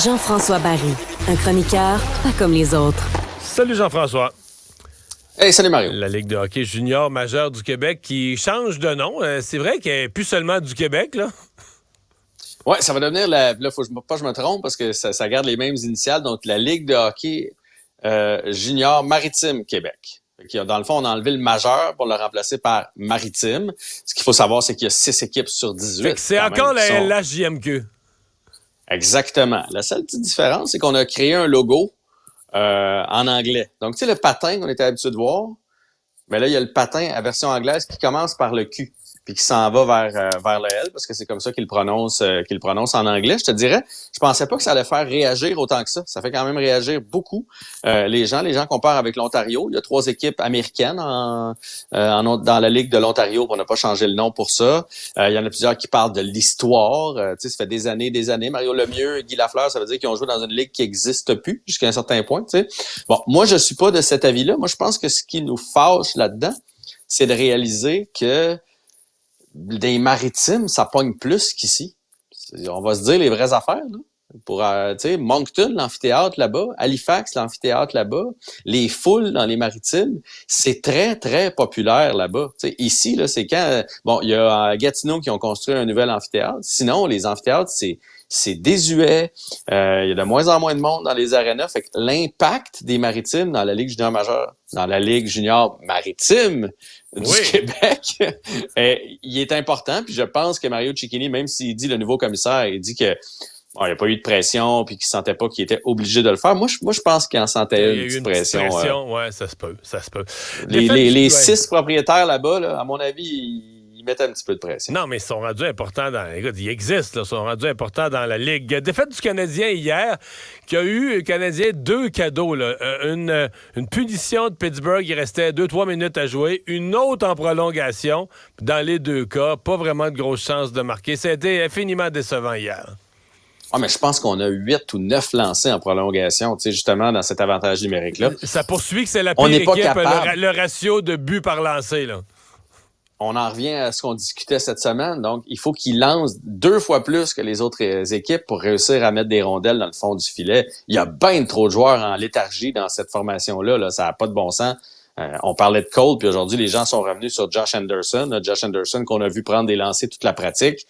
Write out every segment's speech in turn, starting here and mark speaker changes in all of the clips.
Speaker 1: Jean-François Barry, un chroniqueur pas comme les autres.
Speaker 2: Salut Jean-François.
Speaker 3: Hey, salut Mario.
Speaker 2: La Ligue de hockey junior majeure du Québec qui change de nom. C'est vrai qu'elle n'est plus seulement du Québec, là?
Speaker 3: Ouais, ça va devenir là, faut pas que je me trompe parce que ça garde les mêmes initiales. Donc, la Ligue de hockey junior maritime Québec. Dans le fond, on a enlevé le majeur pour le remplacer par maritime. Ce qu'il faut savoir, c'est qu'il y a 6 équipes sur 18.
Speaker 2: Fait que c'est encore la LHJMQ.
Speaker 3: Exactement. La seule petite différence, c'est qu'on a créé un logo en anglais. Donc, tu sais, le patin qu'on était habitué de voir, mais là, il y a le patin à version anglaise qui commence par le Q, puis qui s'en va vers le L, parce que c'est comme ça qu'il prononce en anglais. Je te dirais, je pensais pas que ça allait faire réagir autant que ça. Ça fait quand même réagir beaucoup les gens. Les gens comparent avec l'Ontario. Il y a 3 équipes américaines dans la Ligue de l'Ontario. On n'a pas changé le nom pour ça. Il y en a plusieurs qui parlent de l'histoire. Tu sais, ça fait des années. Mario Lemieux, Guy Lafleur, ça veut dire qu'ils ont joué dans une ligue qui n'existe plus jusqu'à un certain point. Tu sais. Bon, moi, je suis pas de cet avis-là. Moi, je pense que ce qui nous fâche là-dedans, c'est de réaliser que des maritimes, ça pogne plus qu'ici. On va se dire les vraies affaires, là. Pour, tu sais, Moncton, l'amphithéâtre là-bas, Halifax, l'amphithéâtre là-bas, les foules dans les maritimes, c'est très, très populaire là-bas. Tu sais, ici, là, c'est quand... Bon, il y a à Gatineau qui ont construit un nouvel amphithéâtre. Sinon, les amphithéâtres, c'est désuet. Il y a de moins en moins de monde dans les arénas. Fait que l'impact des maritimes dans la Ligue junior majeure, dans la Ligue junior maritime du Québec, il est important. Puis je pense que Mario Cecchini, même s'il dit le nouveau commissaire, il dit que il n'y a pas eu de pression puis qu'il ne sentait pas qu'il était obligé de le faire. Moi, je pense qu'il en sentait une petite pression.
Speaker 2: Ouais, ça se peut.
Speaker 3: Les 6 propriétaires là-bas, là, à mon avis, ils mettaient un petit peu de pression.
Speaker 2: Non, mais ils sont rendus importants écoute, ils existent, là, ils sont rendus importants dans la Ligue. Défaite du Canadien hier, qui a eu, le Canadien, 2 cadeaux. Là. Une punition de Pittsburgh, il restait 2-3 minutes à jouer. Une autre en prolongation. Dans les 2 cas, pas vraiment de grosses chances de marquer. Ça a été infiniment décevant hier.
Speaker 3: Ah, mais je pense qu'on a 8 ou 9 lancés en prolongation, tu sais, justement, dans cet avantage numérique-là.
Speaker 2: Ça poursuit que c'est la pire équipe, le ratio de buts par lancé, là.
Speaker 3: On en revient à ce qu'on discutait cette semaine. Donc, il faut qu'ils lancent 2 fois plus que les autres équipes pour réussir à mettre des rondelles dans le fond du filet. Il y a bien trop de joueurs en léthargie dans cette formation-là. Là. Ça n'a pas de bon sens. On parlait de Cole, puis aujourd'hui, les gens sont revenus sur Josh Anderson. Josh Anderson qu'on a vu prendre des lancers toute la pratique,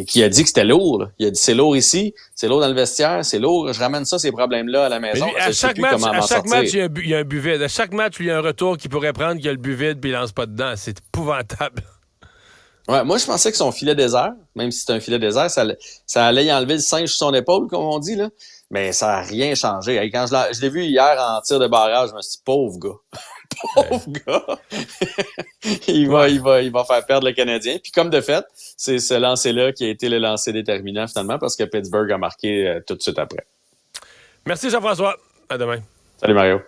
Speaker 3: qui a dit que c'était lourd. Là. Il a dit c'est lourd ici, c'est lourd dans le vestiaire, c'est lourd. Je ramène ça, ces problèmes-là à la maison.
Speaker 2: Lui, à chaque match, il y a un but vide. À chaque match, il y a un retour qu'il pourrait prendre, qu'il y a le but vide, puis il lance pas dedans. C'est épouvantable.
Speaker 3: Ouais, moi, je pensais que son filet désert, même si c'est un filet désert, ça allait y enlever le singe sur son épaule, comme on dit, là. Mais ça n'a rien changé. Et quand je l'ai vu hier en tir de barrage, je me suis dit, pauvre gars. Pauvre gars! il va faire perdre le Canadien. Puis comme de fait, c'est ce lancer-là qui a été le lancer déterminant finalement parce que Pittsburgh a marqué tout de suite après.
Speaker 2: Merci Jean-François. À demain.
Speaker 3: Salut Mario.